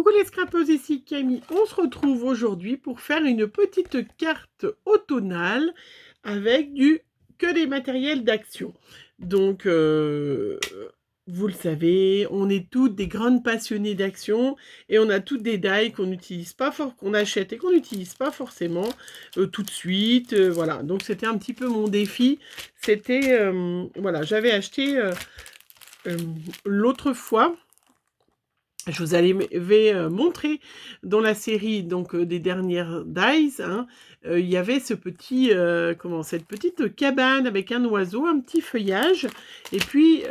Coucou les scrapeuses, ici Camille. On se retrouve aujourd'hui pour faire une petite carte automnale avec que des matériels d'action. Donc, vous le savez, on est toutes des grandes passionnées d'action et on a toutes des die qu'on n'utilise pas qu'on achète et qu'on n'utilise pas forcément tout de suite. Voilà, donc c'était un petit peu mon défi. C'était, voilà, j'avais acheté l'autre fois. Je vous avais montré dans la série donc des dernières dies, hein, il y avait ce petit, cette petite cabane avec un oiseau, un petit feuillage, et puis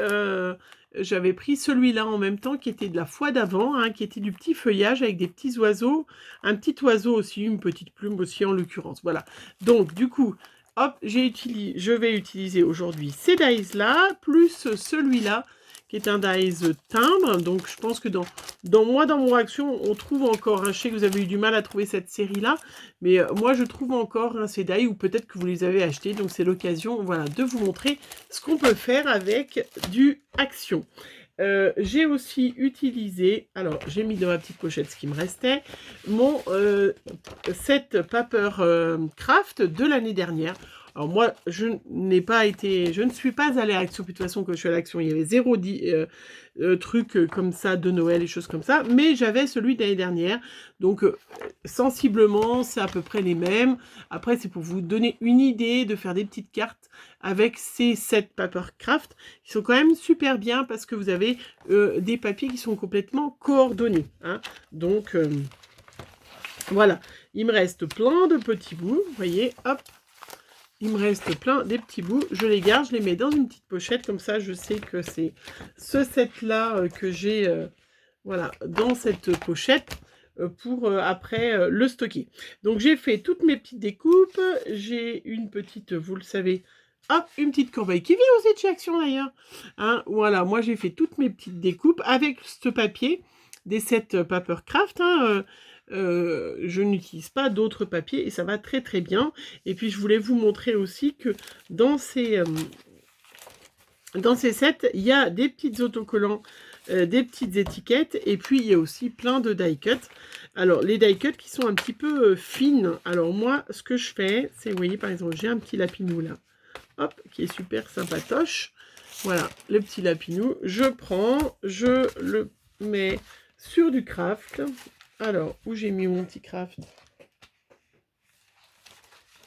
j'avais pris celui-là en même temps qui était de la fois d'avant, hein, qui était du petit feuillage avec des petits oiseaux, un petit oiseau aussi, une petite plume aussi en l'occurrence. Voilà. Donc du coup, hop, je vais utiliser aujourd'hui ces dies-là, plus celui-là, qui est un dies timbre. Donc je pense que dans mon action, on trouve encore, je sais que vous avez eu du mal à trouver cette série-là, mais moi je trouve encore ces dies, ou peut-être que vous les avez achetés, donc c'est l'occasion, voilà, de vous montrer ce qu'on peut faire avec du action. J'ai aussi utilisé, alors j'ai mis dans ma petite pochette ce qui me restait, mon set Paper Craft de l'année dernière. Alors moi, je ne suis pas allée à l'Action, puis de toute façon, quand je suis à l'Action, il y avait zéro truc comme ça de Noël et choses comme ça, mais j'avais celui de l'année dernière, donc sensiblement, c'est à peu près les mêmes. Après, c'est pour vous donner une idée de faire des petites cartes avec ces 7 Papercraft, qui sont quand même super bien, parce que vous avez des papiers qui sont complètement coordonnés, hein. Donc, voilà, il me reste plein de petits bouts, vous voyez, hop. Il me reste plein des petits bouts, je les garde, je les mets dans une petite pochette, comme ça je sais que c'est ce set-là que j'ai voilà, dans cette pochette pour après le stocker. Donc j'ai fait toutes mes petites découpes, j'ai une petite, vous le savez, hop, une petite corbeille qui vient aussi de chez Action d'ailleurs. Hein, voilà, moi j'ai fait toutes mes petites découpes avec ce papier des 7 Papercraft, hein, je n'utilise pas d'autres papiers et ça va très très bien. Et puis je voulais vous montrer aussi que dans ces sets, il y a des petits autocollants, des petites étiquettes, et puis il y a aussi plein de die cuts. Alors les die cuts qui sont un petit peu fines. Alors moi, ce que je fais, c'est, vous voyez par exemple, j'ai un petit lapinou là, hop, qui est super sympatoche. Voilà, le petit lapinou, je prends, je le mets sur du craft. Alors, où j'ai mis mon petit craft?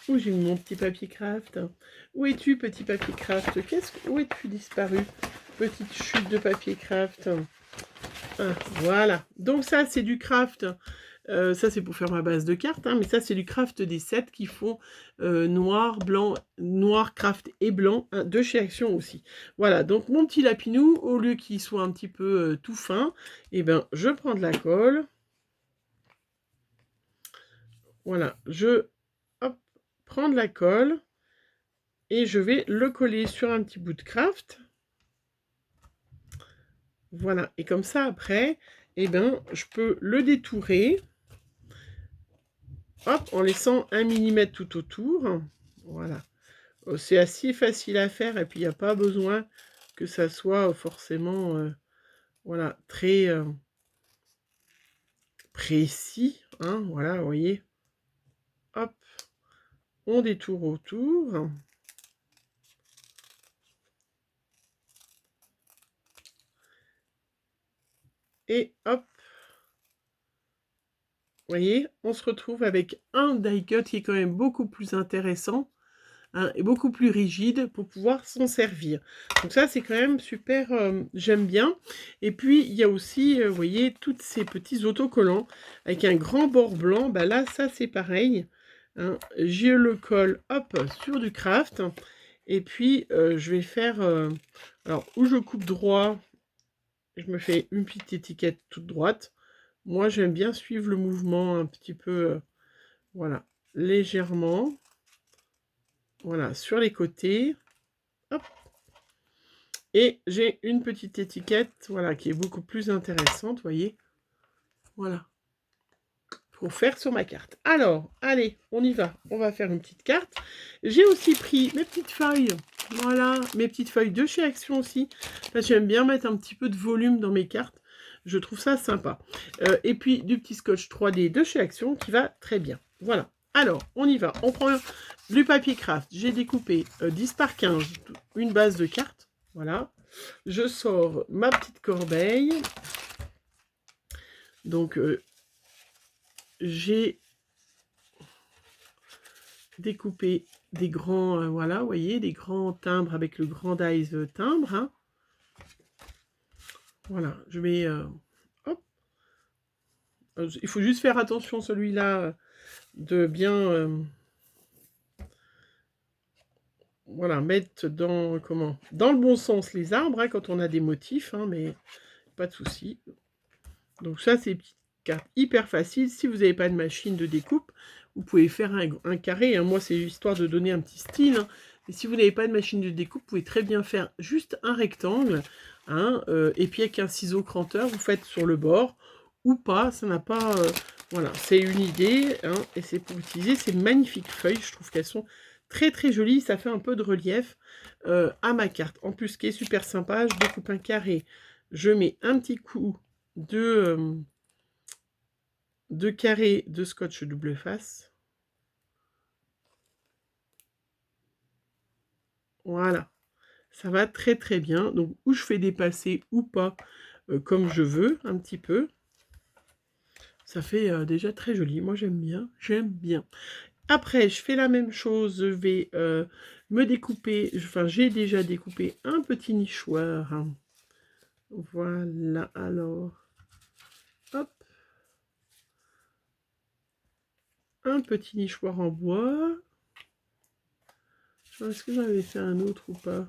Où j'ai mis mon petit papier craft? Où es-tu, petit papier craft? Où es-tu disparu? Petite chute de papier craft. Ah, voilà. Donc ça, c'est du craft. Ça, c'est pour faire ma base de cartes, hein, mais ça, c'est du craft des 7 qui font noir, blanc, noir, craft et blanc, hein, de chez Action aussi. Voilà, donc mon petit lapinou, au lieu qu'il soit un petit peu tout fin, eh ben, je prends de la colle. Voilà, je prends de la colle et je vais le coller sur un petit bout de craft. Voilà, et comme ça après, eh ben, je peux le détourer, hop, en laissant 1 mm tout autour. Voilà, c'est assez facile à faire et puis il n'y a pas besoin que ça soit forcément voilà, très précis, hein, voilà, vous voyez, hop, on détourne autour. Et hop, vous voyez, on se retrouve avec un die cut qui est quand même beaucoup plus intéressant, hein, et beaucoup plus rigide pour pouvoir s'en servir. Donc ça, c'est quand même super, j'aime bien. Et puis, il y a aussi, vous voyez, tous ces petits autocollants avec un grand bord blanc. Bah là, ça, c'est pareil, hein. Je le colle, hop, sur du craft. Et puis, je vais faire... alors, où je coupe droit, je me fais une petite étiquette toute droite. Moi, j'aime bien suivre le mouvement un petit peu, voilà, légèrement. Voilà, sur les côtés. Hop. Et j'ai une petite étiquette, voilà, qui est beaucoup plus intéressante, vous voyez. Voilà. Pour faire sur ma carte. Alors, allez, on y va. On va faire une petite carte. J'ai aussi pris mes petites feuilles. Voilà, mes petites feuilles de chez Action aussi. J'aime bien mettre un petit peu de volume dans mes cartes. Je trouve ça sympa. Et puis, du petit scotch 3D de chez Action qui va très bien. Voilà. Alors, on y va. On prend du papier craft. J'ai découpé 10 par 15, une base de cartes. Voilà. Je sors ma petite corbeille. Donc, j'ai découpé des grands, voilà, vous voyez, des grands timbres avec le grand dice timbre. Hein. Voilà, je mets... hop. Il faut juste faire attention, celui-là, de bien... voilà, mettre dans, dans le bon sens les arbres, hein, quand on a des motifs, hein, mais pas de souci. Donc ça, c'est une petite carte hyper facile. Si vous n'avez pas de machine de découpe, vous pouvez faire un carré. Hein. Moi, c'est histoire de donner un petit style. Hein. Et si vous n'avez pas de machine de découpe, vous pouvez très bien faire juste un rectangle. Hein, et puis avec un ciseau cranteur, vous faites sur le bord ou pas. Ça n'a pas... voilà, c'est une idée. Hein, et c'est pour utiliser ces magnifiques feuilles. Je trouve qu'elles sont très très jolies. Ça fait un peu de relief à ma carte. En plus, ce qui est super sympa, je découpe un carré. Je mets un petit coup de carrés de scotch double face. Voilà, ça va très très bien. Donc, où je fais dépasser ou pas, comme je veux, un petit peu. Ça fait déjà très joli. Moi, j'aime bien, j'aime bien. Après, je fais la même chose. Je vais me découper. Enfin, j'ai déjà découpé un petit nichoir. Hein. Voilà, alors. Hop. Un petit nichoir en bois. Est-ce que j'en avais fait un autre ou pas?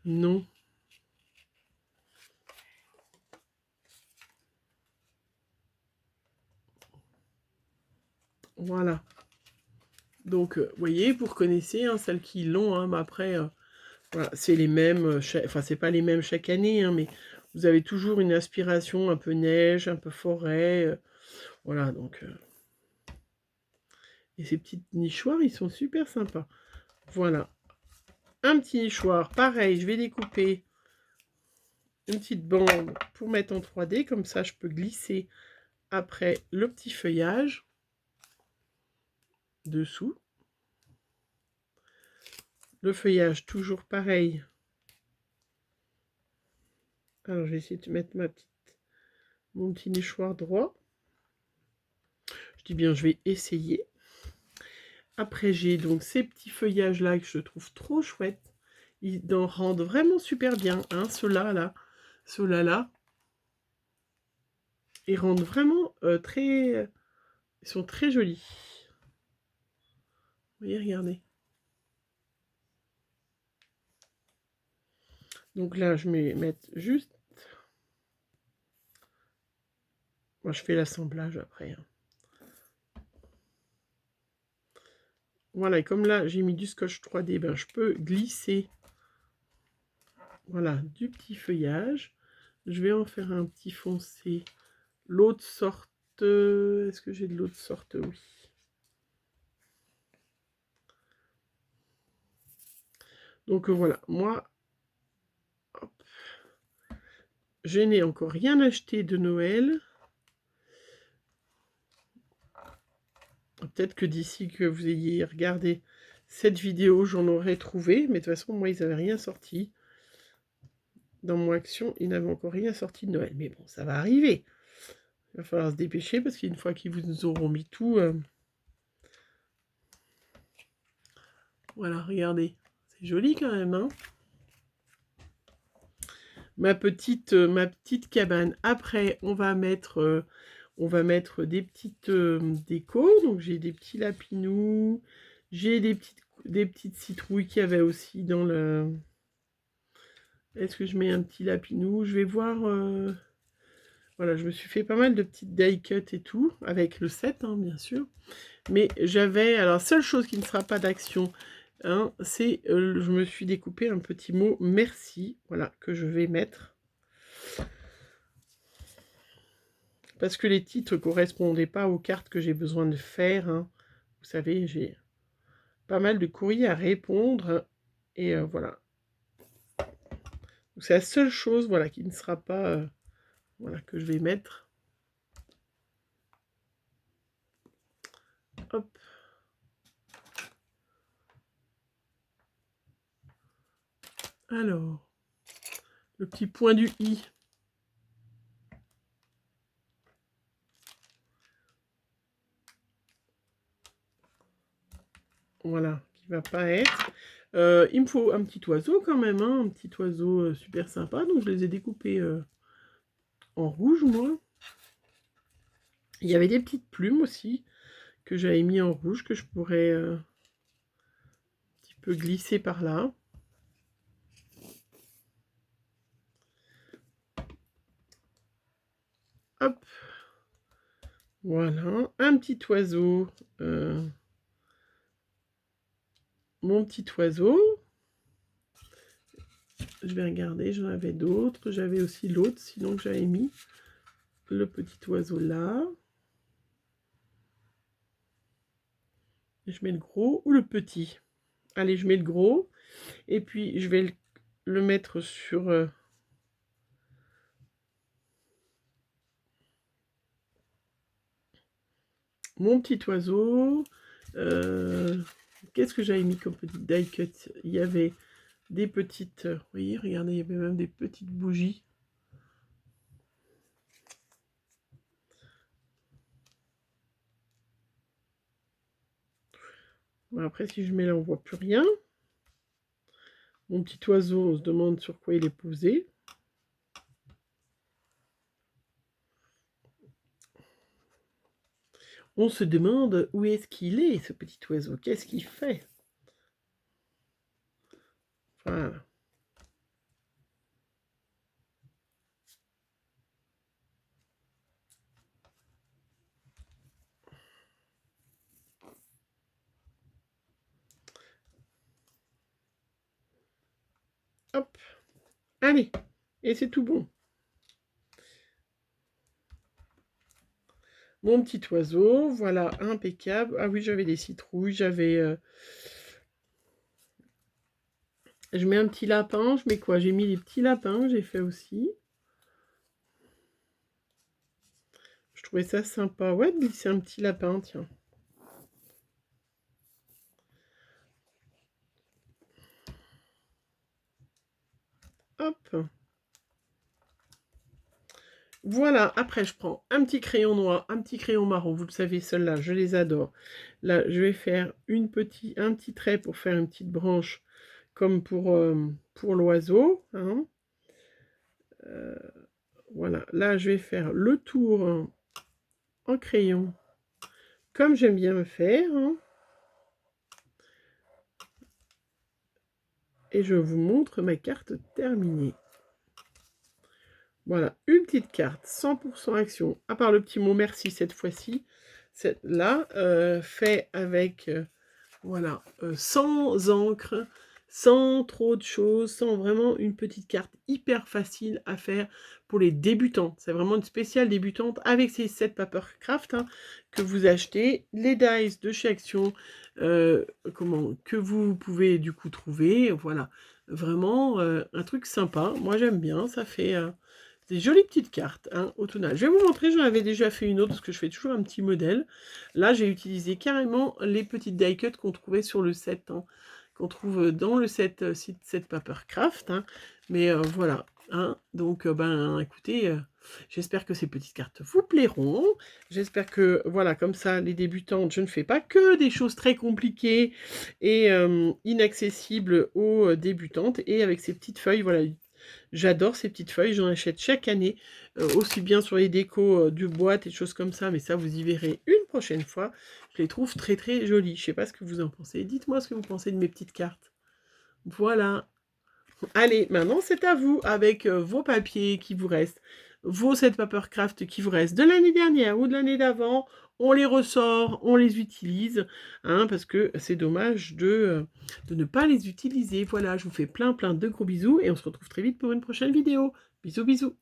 Non. Voilà. Donc, vous voyez, vous reconnaissez, hein, celles qui l'ont, hein, mais après, voilà, c'est les mêmes, enfin, c'est pas les mêmes chaque année, hein, mais vous avez toujours une inspiration un peu neige, un peu forêt, voilà, donc... et ces petites nichoirs, ils sont super sympas. Voilà. Un petit nichoir, pareil, je vais découper une petite bande pour mettre en 3D, comme ça je peux glisser après le petit feuillage dessous. Le feuillage, toujours pareil. Alors, je vais essayer de mettre mon petit nichoir droit. Je dis bien, je vais essayer. Après, j'ai donc ces petits feuillages-là que je trouve trop chouettes. Ils en rendent vraiment super bien, hein, ceux-là, là. Ceux-là, là. Ils rendent vraiment très... Ils sont très jolis. Vous voyez, regardez. Donc là, je vais mettre juste... Moi, je fais l'assemblage après. Hein. Voilà, et comme là, j'ai mis du scotch 3D, ben, je peux glisser, voilà, du petit feuillage. Je vais en faire un petit foncé. L'autre sorte... Est-ce que j'ai de l'autre sorte? Oui. Donc voilà, moi, hop, je n'ai encore rien acheté de Noël. Peut-être que d'ici que vous ayez regardé cette vidéo, j'en aurais trouvé. Mais de toute façon, moi, ils n'avaient rien sorti. Dans mon action, ils n'avaient encore rien sorti de Noël. Mais bon, ça va arriver. Il va falloir se dépêcher parce qu'une fois qu'ils vous auront mis tout... Voilà, regardez. C'est joli quand même, hein. Ma petite cabane. Après, on va mettre des petites décos. Donc, j'ai des petits lapinous. J'ai des petites citrouilles qu'il y avait aussi dans le... Est-ce que je mets un petit lapinou? Je vais voir... Voilà, je me suis fait pas mal de petites die cut et tout, avec le set, hein, bien sûr. Mais j'avais... Alors, seule chose qui ne sera pas d'action, hein, c'est... je me suis découpé un petit mot « merci », voilà, que je vais mettre. Parce que les titres ne correspondaient pas aux cartes que j'ai besoin de faire. Hein. Vous savez, j'ai pas mal de courriers à répondre. Et voilà. C'est la seule chose, voilà, qui ne sera pas... voilà, que je vais mettre. Hop. Alors, le petit point du i. Voilà, qui va pas être. Il me faut un petit oiseau quand même, hein, un petit oiseau super sympa. Donc, je les ai découpés en rouge, moi. Il y avait des petites plumes aussi que j'avais mis en rouge, que je pourrais un petit peu glisser par là. Hop. Voilà, un petit oiseau. Mon petit oiseau. Je vais regarder, j'en avais d'autres. J'avais aussi l'autre, sinon que j'avais mis le petit oiseau là. Je mets le gros ou le petit. Allez, je mets le gros. Et puis, je vais le mettre sur... mon petit oiseau. Qu'est-ce que j'avais mis comme petite die cut? Il y avait des petites... Vous voyez, regardez, il y avait même des petites bougies. Bon, après, si je mets là, on voit plus rien. Mon petit oiseau, on se demande sur quoi il est posé. On se demande où est-ce qu'il est, ce petit oiseau. Qu'est-ce qu'il fait? Voilà. Hop. Allez. Et c'est tout bon. Mon petit oiseau, voilà, impeccable. Ah oui, j'avais des citrouilles, j'avais... Je mets un petit lapin, je mets quoi? J'ai mis les petits lapins, j'ai fait aussi. Je trouvais ça sympa. Ouais, de glisser un petit lapin, tiens. Hop. Voilà, après je prends un petit crayon noir, un petit crayon marron, vous le savez, ceux-là, je les adore. Là, je vais faire un petit trait pour faire une petite branche, comme pour l'oiseau. Hein. Voilà, là, je vais faire le tour en crayon, comme j'aime bien me faire. Hein. Et je vous montre ma carte terminée. Voilà, une petite carte, 100% action, à part le petit mot merci cette fois-ci. Là, fait avec, voilà, sans encre, sans trop de choses, sans vraiment une petite carte hyper facile à faire pour les débutants. C'est vraiment une spéciale débutante avec ces 7 Papercraft hein, que vous achetez, les dies de chez Action, que vous pouvez du coup trouver. Voilà, vraiment un truc sympa. Moi j'aime bien, ça fait... des jolies petites cartes hein, au tonal. Je vais vous montrer, j'en avais déjà fait une autre parce que je fais toujours un petit modèle. Là, j'ai utilisé carrément les petites die cuts qu'on trouvait sur le set, hein, qu'on trouve dans le set Papercraft. Hein. Mais voilà, hein, donc ben écoutez, j'espère que ces petites cartes vous plairont. J'espère que, voilà, comme ça, les débutantes, je ne fais pas que des choses très compliquées et inaccessibles aux débutantes. Et avec ces petites feuilles, voilà, j'adore ces petites feuilles, j'en achète chaque année, aussi bien sur les décos du boîte et des choses comme ça, mais ça vous y verrez une prochaine fois. Je les trouve très très jolies. Je ne sais pas ce que vous en pensez. Dites-moi ce que vous pensez de mes petites cartes. Voilà. Allez, maintenant c'est à vous avec vos papiers qui vous restent, vos 7 Papercraft qui vous restent de l'année dernière ou de l'année d'avant. On les ressort, on les utilise, hein, parce que c'est dommage de ne pas les utiliser. Voilà, je vous fais plein de gros bisous et on se retrouve très vite pour une prochaine vidéo. Bisous, bisous.